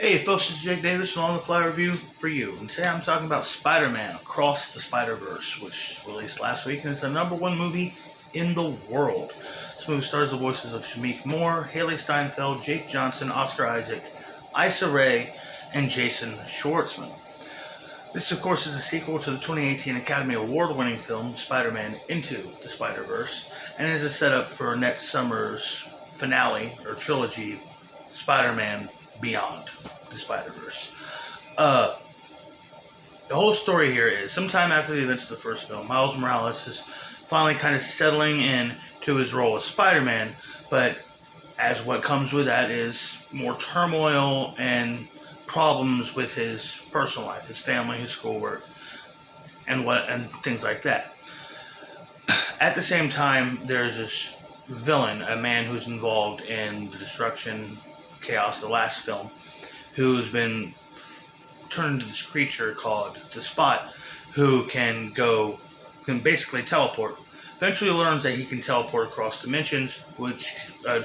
Hey folks, this is Jake Davis from On the Fly Review for you. And today I'm talking about Spider-Man Across the Spider-Verse, which released last week and is the #1 movie in the world. This movie stars the voices of Shamik Moore, Haley Steinfeld, Jake Johnson, Oscar Isaac, Issa Rae, and Jason Schwartzman. This, of course, is a sequel to the 2018 Academy Award-winning film Spider-Man Into the Spider-Verse, and is a setup for next summer's finale, or trilogy, Spider-Man Beyond the Spider-Verse. The whole story here is, sometime after the events of the first film, Miles Morales is finally kind of settling in to his role as Spider-Man, but as what comes with that is more turmoil and problems with his personal life, his family, his schoolwork, and things like that. At the same time, there's this villain, a man who's involved in the destruction, chaos of the last film, who's been turned into this creature called the Spot, who can basically teleport. Eventually learns that he can teleport across dimensions, which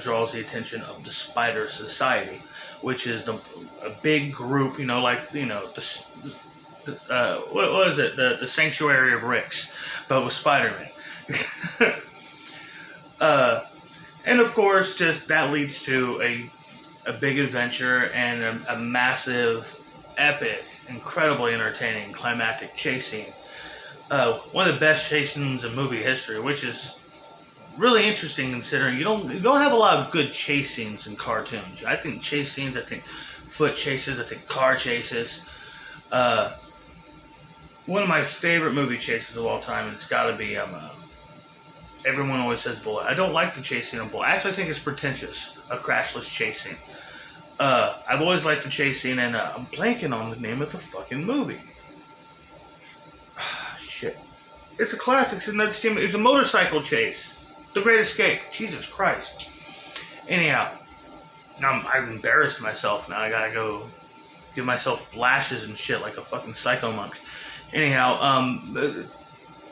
draws the attention of the Spider Society, which is a big group, what is it? The Sanctuary of Ricks, but with Spider-Man. And of course, just that leads to a big adventure and a massive, epic, incredibly entertaining, climactic chase scene. One of the best chase scenes in movie history, which is really interesting considering you don't have a lot of good chase scenes in cartoons. I think chase scenes, I think foot chases, I think car chases. One of my favorite movie chases of all time, and it's got to be everyone always says Bullet. I don't like the chase scene of Bullet. Actually, I think it's pretentious, a crashless chase scene. I've always liked the chase scene, and I'm blanking on the name of the fucking movie. Shit. It's a classic. It's a motorcycle chase. The Great Escape. Jesus Christ. Anyhow, I've embarrassed myself now. I gotta go give myself lashes and shit like a fucking psycho monk. Anyhow,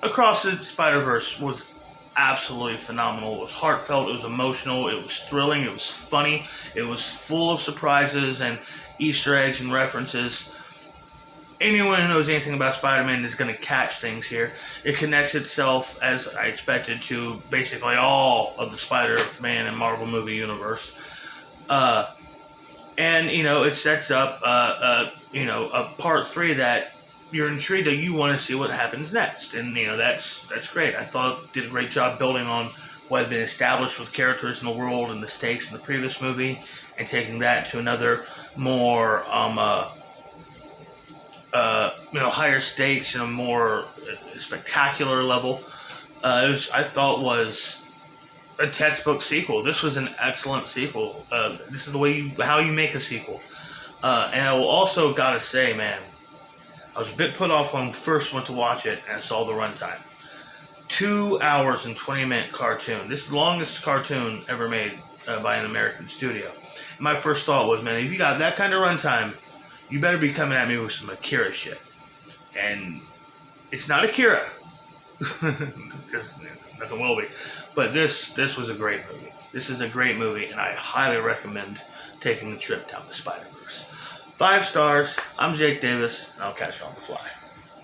Across the Spider-Verse was absolutely phenomenal. It was heartfelt, it was emotional, it was thrilling, it was funny, it was full of surprises and Easter eggs and references. Anyone who knows anything about Spider-Man is going to catch things here. It connects itself, as I expected, to basically all of the Spider-Man and Marvel movie universe. And, it sets up, a part 3 that you're intrigued that you want to see what happens next. And, that's great. I thought it did a great job building on what had been established with characters in the world and the stakes in the previous movie, and taking that to another more, higher stakes and a more spectacular level. I thought was a textbook sequel. This was an excellent sequel. This is how you make a sequel. And I will also gotta say, man, I was a bit put off when I first went to watch it and I saw the runtime. 2 hours and 20-minute cartoon. This is the longest cartoon ever made by an American studio. And my first thought was, man, if you got that kind of runtime, you better be coming at me with some Akira shit. And it's not Akira. Because nothing will be. But this was a great movie. This is a great movie, and I highly recommend taking the trip down the Spider-Verse. 5 stars. I'm Jake Davis, and I'll catch you on the fly.